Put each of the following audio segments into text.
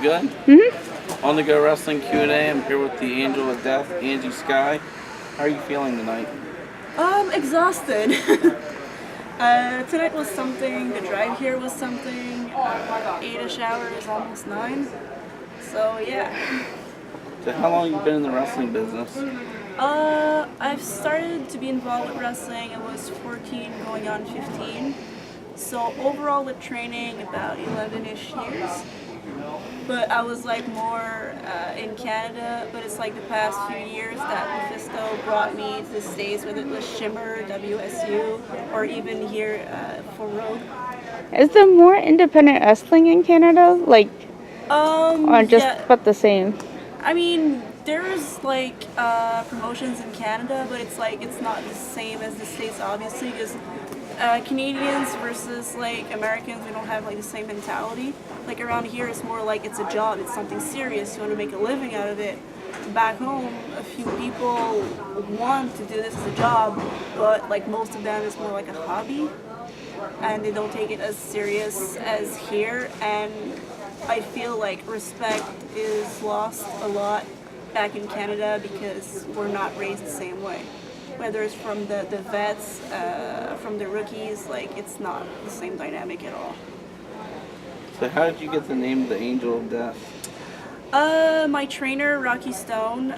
good? Mm-hmm. On the Go Wrestling Q&A. I'm here with the Angel of Death, Angie Skye. How are you feeling tonight? Exhausted. Tonight was something. The drive here was something. 8-ish hours, almost 9. So yeah. So how long have you been in the wrestling business? I've started to be involved with wrestling. I was 14, going on 15. So overall with training, about 11-ish years. But I was like more in Canada, but it's like the past few years that Mephisto brought me to the States, whether it was Shimmer, WSU, or even here for Rogue. Is there more independent wrestling in Canada? Like, or just yeah. but the same? I mean, there's like promotions in Canada, but it's like it's not the same as the States, obviously, because Canadians versus like Americans, we don't have like the same mentality. Like around here, it's more like it's a job, it's something serious. You want to make a living out of it. Back home, a few people want to do this as a job, but like most of them, it's more like a hobby, and they don't take it as serious as here. And I feel like respect is lost a lot back in Canada because we're not raised the same way. Whether it's from the vets, from the rookies, like it's not the same dynamic at all. So how did you get the name the Angel of Death? My trainer, Rocky Stone,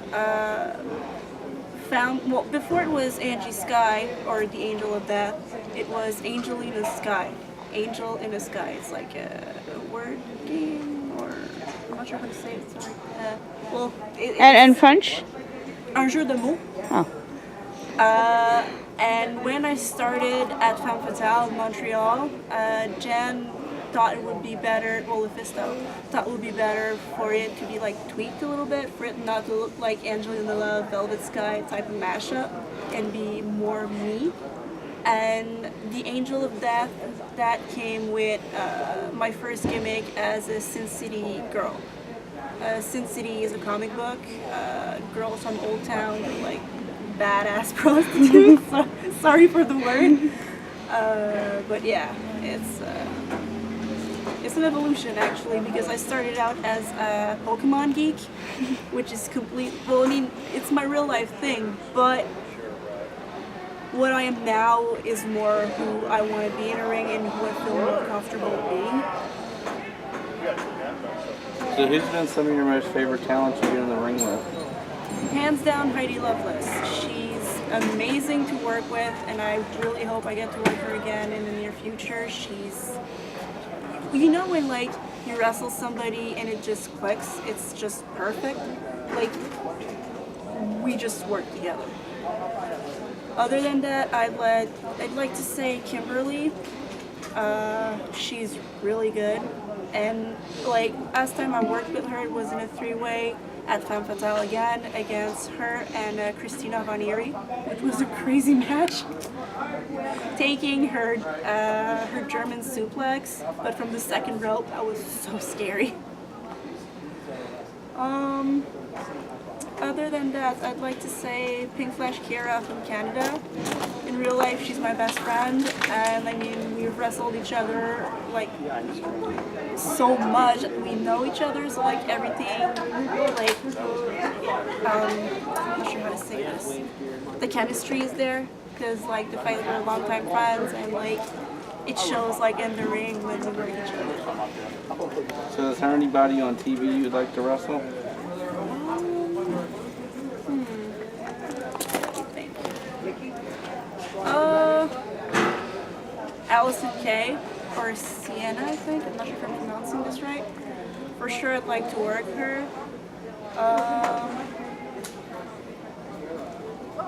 found, well, before it was Angie Skye, or the Angel of Death, it was Angelina Skye. Angel in the Sky. It's like a word game, or I'm not sure how to say it, sorry. And French? Un jeu de mots. Oh. And when I started at Femme Fatale in Montreal, Jen thought it would be better, well, Mephisto thought it would be better for it to be like tweaked a little bit, for it not to look like Angelina Love, Velvet Sky type of mashup, and be more me. And the Angel of Death, that came with my first gimmick as a Sin City girl. Sin City is a comic book, girls from Old Town, like badass prostitutes. Sorry for the word, but yeah, it's an evolution actually, because I started out as a Pokemon geek, which is well, I mean, it's my real life thing, but what I am now is more who I want to be in a ring and who I feel more comfortable being. So who's been some of your most favorite talents you've been in the ring with? Hands down, Heidi Lovelace. She's amazing to work with, and I really hope I get to work her again in the near future. She's, you know, when like you wrestle somebody and it just clicks, it's just perfect. Like, we just work together. Other than that, I'd like to say Kimberly. She's really good. And like last time I worked with her, it was in a 3-way at Femme Fatale again against her and Christina Von Eerie, which was a crazy match. Taking her German suplex, but from the second rope, that was so scary. Other than that, I'd like to say Pink Flash Kira from Canada. In real life, she's my best friend, and I mean, we've wrestled each other like so much. We know each other, so like everything, like I'm not sure how to say this. The chemistry is there, because like the fact that we're longtime friends, and like it shows like in the ring when we work each other. So is there anybody on TV you'd like to wrestle? Allison Kay, or Sienna, I think. I'm not sure if I'm pronouncing this right. For sure, I'd like to work her.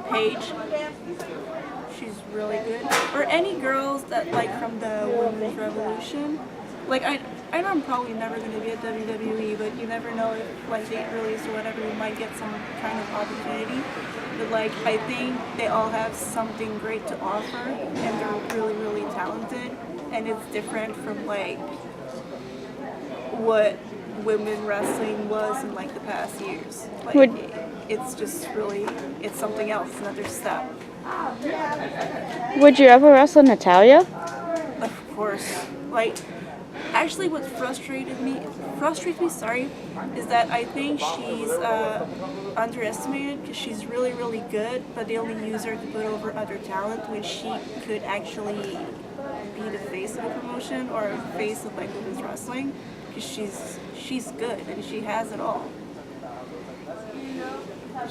Paige. She's really good. Or any girls that like from the Women's Revolution. Like I know I'm probably never going to be at WWE, but you never know if like they release or whatever, you might get some kind of opportunity. But like I think they all have something great to offer, and they're really, really talented, and it's different from like what women wrestling was in like the past years. Like it's just really, it's something else, another step. Would you ever wrestle Natalia? Of course. Like Actually, what frustrates me, sorry, is that I think she's underestimated because she's really, really good, but they only use her to put over other talent when she could actually be the face of the promotion or face of like women's wrestling, because she's good and she has it all.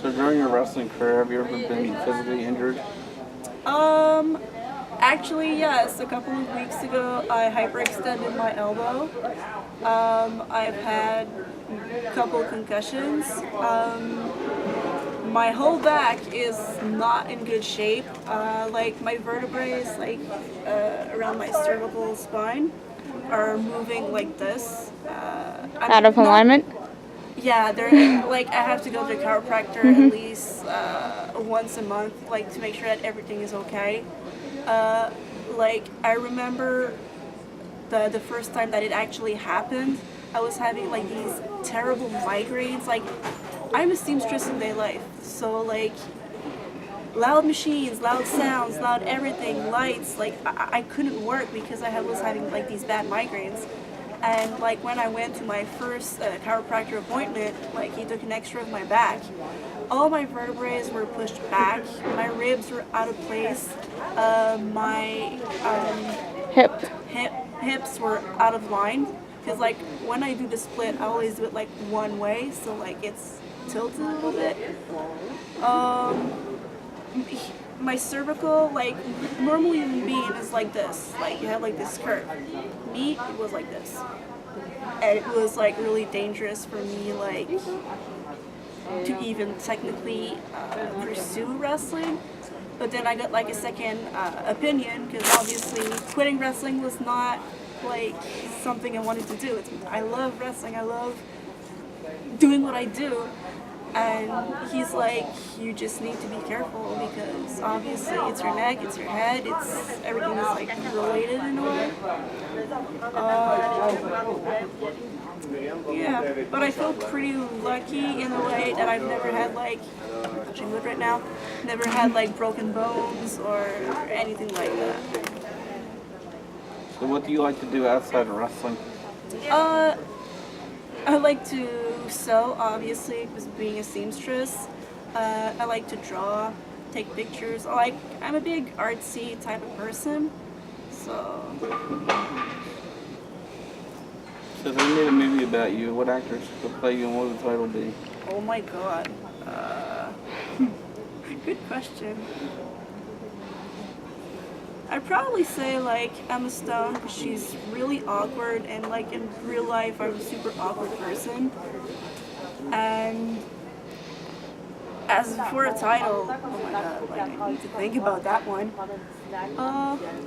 So during your wrestling career, have you ever been physically injured? Actually, yes. A couple of weeks ago, I hyperextended my elbow. I've had a couple of concussions. My whole back is not in good shape. Like my vertebrae, like around my cervical spine, are moving like this. Out of alignment? Yeah, they're like I have to go to a chiropractor at least once a month, like to make sure that everything is okay. Like I remember the first time that it actually happened, I was having like these terrible migraines. Like I'm a seamstress in day life, so like loud machines, loud sounds, loud everything, lights. Like I couldn't work because I was having like these bad migraines. And like when I went to my first chiropractor appointment, like he took an X-ray of my back. All my vertebrae were pushed back. My ribs were out of place. My hips were out of line. Because like when I do the split, I always do it like one way, so like it's tilted a little bit. My cervical, like normally human being is like this, like you have like this curve. Me, it was like this, and it was like really dangerous for me, like to even technically pursue wrestling. But then I got like a second opinion, because obviously quitting wrestling was not like something I wanted to do. I love wrestling. I love doing what I do. And he's like, you just need to be careful because obviously it's your neck, it's your head, everything is like related in a way. Yeah, but I feel pretty lucky in a way that I've never had like, touching wood right now, never had like broken bones or anything like that. So what do you like to do outside of wrestling? I like to sew, obviously, because being a seamstress. I like to draw, take pictures. I'm a big artsy type of person, so. So if they made a movie about you, what actors would play you and what would the title be? Oh my god. Good question. I'd probably say like Emma Stone, because she's really awkward, and like in real life I'm a super awkward person. And as for a title, oh my god, like I need to think about that one.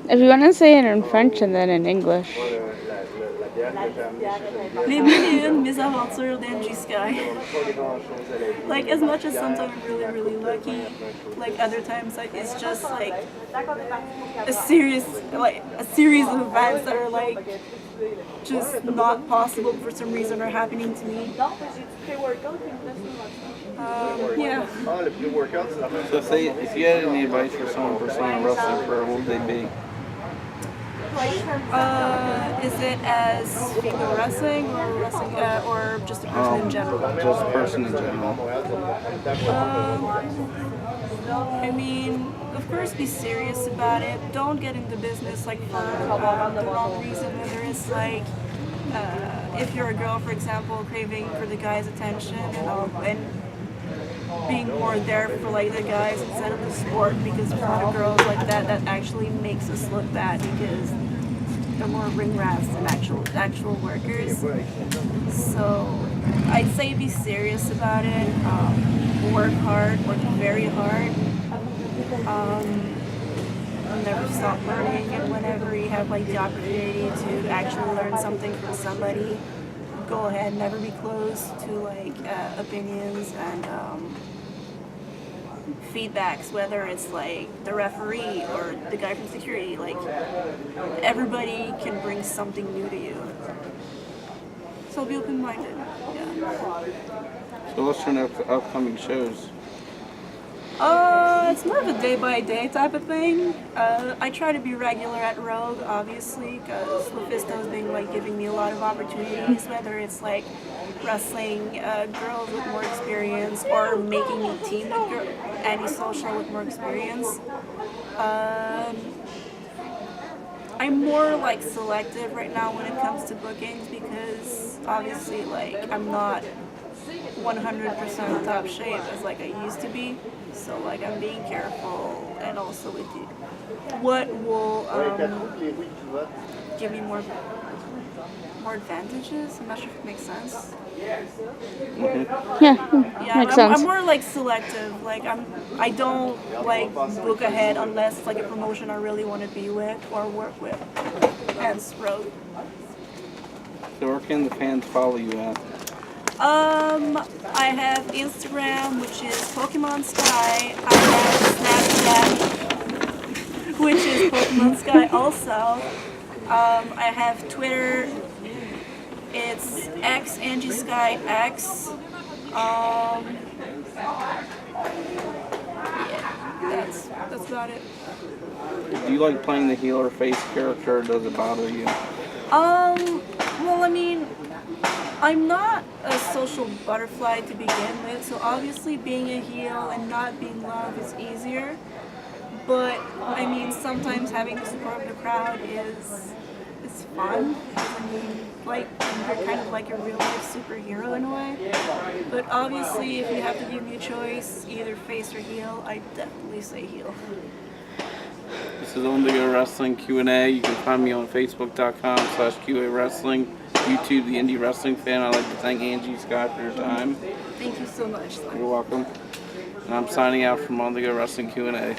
If you want to say it in French and then in English. Les mille et une mésaventures d'Angie Skye. Like as much as sometimes I'm really, really lucky, like other times like it's just like a series of events that are like just not possible for some reason are happening to me. Yeah. So say if you had any advice for someone pursuing a wrestling career, what would they be? Is it as female wrestling or just a person in general? Just a person in general. I mean, of course, be serious about it. Don't get into business like for the wrong reason. Whether it's like if you're a girl, for example, craving for the guy's attention and being more there for like the guys instead of the sport, because there's a lot of girls like that actually makes us look bad because they're more ring rats than actual workers. So I'd say be serious about it. Work hard, work very hard. Never stop learning, and whenever you have like the opportunity to actually learn something from somebody, go ahead. Never be closed to like opinions and feedbacks, whether it's like the referee or the guy from security. Like everybody can bring something new to you, so be open-minded. Yeah. So what's your next upcoming shows? It's more of a day-by-day type of thing. I try to be regular at Rogue, obviously, because Lufisto's been like giving me a lot of opportunities, whether it's like wrestling girls with more experience or making me team with any social with more experience. I'm more like selective right now when it comes to bookings because obviously like I'm not 100% top shape as like I used to be, so like I'm being careful and also with what will give me more advantages. I'm not sure if it makes sense. Mm-hmm. Yeah, makes sense. I'm more like selective. Like I don't like book ahead unless like a promotion I really want to be with or work with. Hence Rogue. So where can the fans follow you at? I have Instagram, which is Pokemon Skye. I have Snapchat, which is Pokemon Skye also. I have Twitter. It's X Angie Skye X. Yeah, that's about it. Do you like playing the heel or face character, or does it bother you? Well, I mean, I'm not a social butterfly to begin with, so obviously being a heel and not being loved is easier. But I mean, sometimes having the support of the crowd is fun. I mean, like you're kind of like a real life superhero in a way. But obviously, if you have to give me a choice, either face or heel, I definitely say heel. This is Indigo Wrestling Q&A. You can find me on Facebook.com/QA Wrestling, YouTube, The Indie Wrestling Fan. I'd like to thank Angie Skye for your time. Thank you so much. You're welcome. And I'm signing out from Indigo Wrestling Q&A.